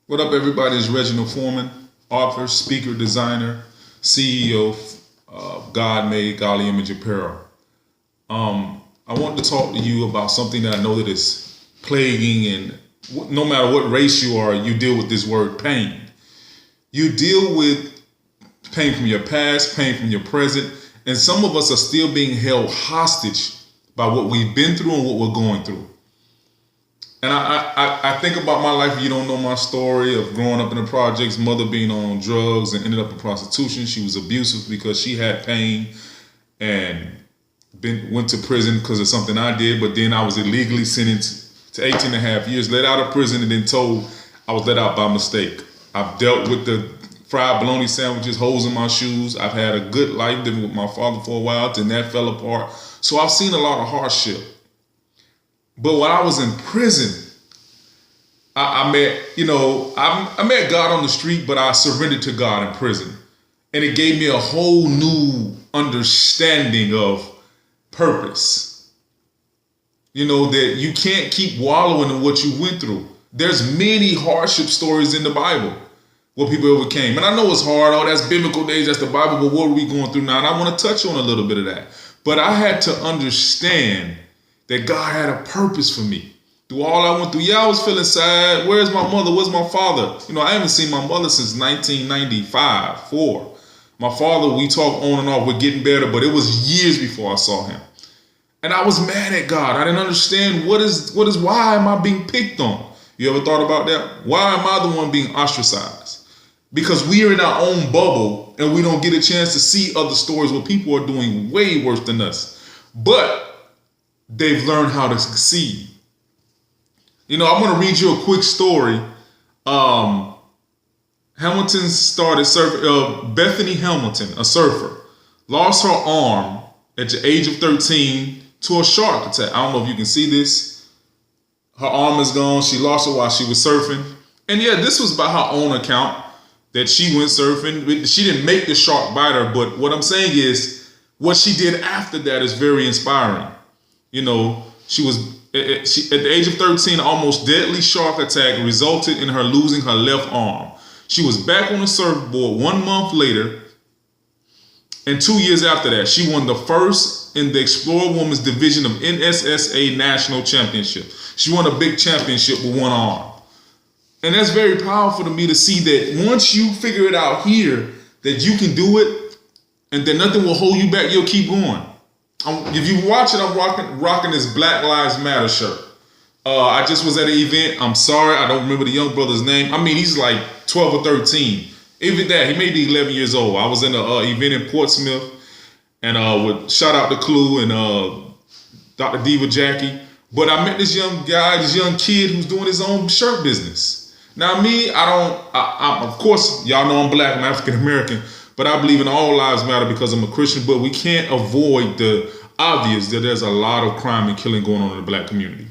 What up, everybody? It's Reginald Foreman, author, speaker, designer, CEO of God Made Godly Image Apparel. I want to talk to you about something that I know that is plaguing, and no matter what race you are, you deal with this word pain. You deal with pain from your past, pain from your present, and some of us are still being held hostage by what we've been through and what we're going through. And I think about my life. You don't know my story of growing up in the projects, mother being on drugs and ended up in prostitution. She was abusive because she had pain and went to prison because of something I did. But then I was illegally sentenced to 18 and a half years, let out of prison, and then told I was let out by mistake. I've dealt with the fried bologna sandwiches, holes in my shoes. I've had a good life living with my father for a while, then that fell apart. So I've seen a lot of hardship. But when I was in prison, I met God on the street, but I surrendered to God in prison. And it gave me a whole new understanding of purpose. You know, that you can't keep wallowing in what you went through. There's many hardship stories in the Bible where people overcame. And I know it's hard. Oh, that's biblical days, that's the Bible, but what are we going through now? And I want to touch on a little bit of that. But I had to understand that God had a purpose for me. Through all I went through, I was feeling sad. Where's my mother? Where's my father? I haven't seen my mother since 1995, 4. My father, we talk on and off, we're getting better, but it was years before I saw him. And I was mad at God. I didn't understand why am I being picked on? You ever thought about that? Why am I the one being ostracized? Because we are in our own bubble and we don't get a chance to see other stories where people are doing way worse than us. But they've learned how to succeed. I'm going to read you a quick story. Hamilton started surfing. Bethany Hamilton, a surfer, lost her arm at the age of 13 to a shark attack. I don't know if you can see this. Her arm is gone. She lost it while she was surfing. And yeah, this was by her own account that she went surfing. She didn't make the shark bite her, but what I'm saying is what she did after that is very inspiring. She was at the age of 13, almost deadly shark attack resulted in her losing her left arm. She was back on the surfboard 1 month later, and 2 years after that, she won the first in the Explorer Women's division of NSSA National Championship. She won a big championship with one arm. And that's very powerful to me to see that once you figure it out here, that you can do it, and that nothing will hold you back, you'll keep going. If you watch it, I'm rocking this Black Lives Matter shirt. I just was at an event. I'm sorry, I don't remember the young brother's name. He's like 12 or 13. Even that, he may be 11 years old. I was in an event in Portsmouth, and shout out to Clue and Dr. Diva Jackie. But I met this young guy, this young kid who's doing his own shirt business. Now me, of course, y'all know I'm black, I'm African American. But I believe in all lives matter because I'm a Christian, but we can't avoid the obvious that there's a lot of crime and killing going on in the black community.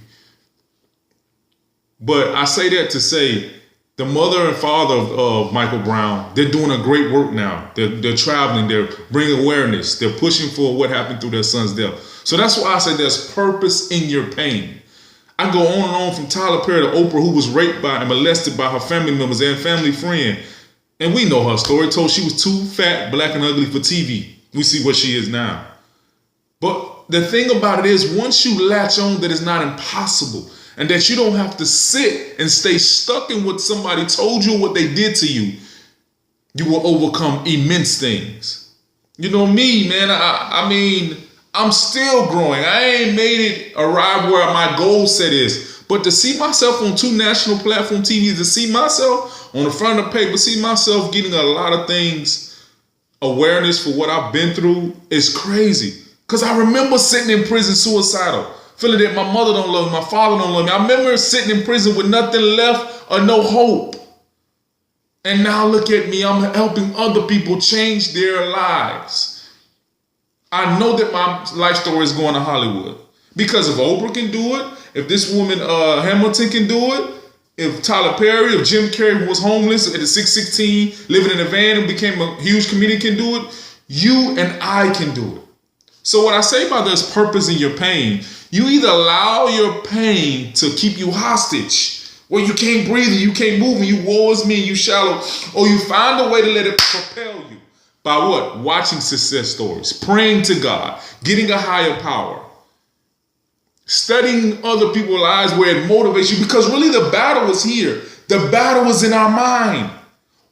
But I say that to say the mother and father of Michael Brown, they're doing a great work now. They're traveling, they're bringing awareness, they're pushing for what happened through their son's death. So that's why I say there's purpose in your pain. I go on and on from Tyler Perry to Oprah, who was raped by and molested by her family members and family friend. And we know her story, told she was too fat, black, and ugly for TV. We see what she is now. But the thing about it is, once you latch on that it's not impossible and that you don't have to sit and stay stuck in what somebody told you, what they did to you, you will overcome immense things. You know me, man, I'm still growing. I ain't made it arrive where my goal set is. But to see myself on 2 national platform TVs, to see myself on the front of the paper, see myself getting a lot of things, awareness for what I've been through is crazy. Because I remember sitting in prison suicidal, feeling that my mother don't love me, my father don't love me. I remember sitting in prison with nothing left or no hope. And now look at me, I'm helping other people change their lives. I know that my life story is going to Hollywood. Because if Oprah can do it, if this woman Hamilton can do it, if Tyler Perry, if Jim Carrey, who was homeless at the 616, living in a van and became a huge comedian, can do it, you and I can do it. So what I say about there's purpose in your pain, you either allow your pain to keep you hostage, where you can't breathe and you can't move and you woe is me and you shallow, or you find a way to let it propel you by what? Watching success stories, praying to God, getting a higher power, studying other people's lives where it motivates you, because really the battle is here. The battle is in our mind.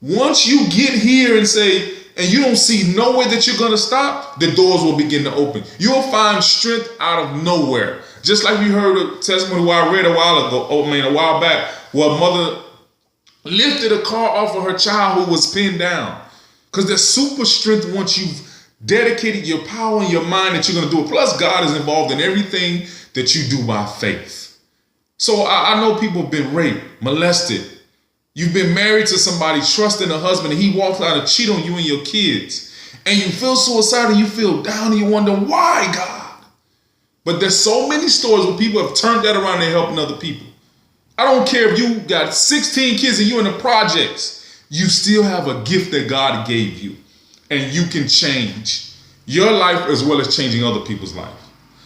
Once you get here and say, and you don't see no way that you're going to stop, the doors will begin to open. You'll find strength out of nowhere. Just like we heard a testimony where I read a while back, where a mother lifted a car off of her child who was pinned down. Because there's super strength once you've dedicated your power and your mind that you're going to do it. Plus, God is involved in everything that you do by faith. So I know people have been raped, molested. You've been married to somebody, trusting a husband, and he walks out and cheat on you and your kids. And you feel suicidal, you feel down, and you wonder, why, God? But there's so many stories where people have turned that around and helping other people. I don't care if you got 16 kids and you're in the projects. You still have a gift that God gave you. And you can change your life as well as changing other people's life.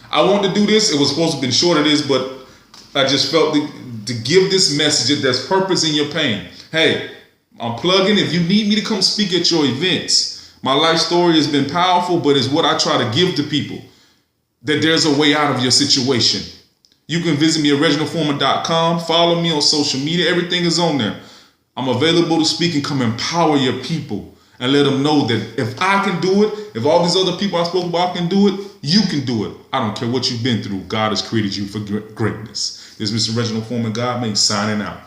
I wanted to do this. It was supposed to have been shorter this, but I just felt to give this message that there's purpose in your pain. Hey, I'm plugging. If you need me to come speak at your events, my life story has been powerful, but it's what I try to give to people, that there's a way out of your situation. You can visit me at reginaldforeman.com. Follow me on social media. Everything is on there. I'm available to speak and come empower your people and let them know that if I can do it, if all these other people I spoke about can do it, you can do it. I don't care what you've been through. God has created you for greatness. This is Mr. Reginald Foreman, God Made, signing out.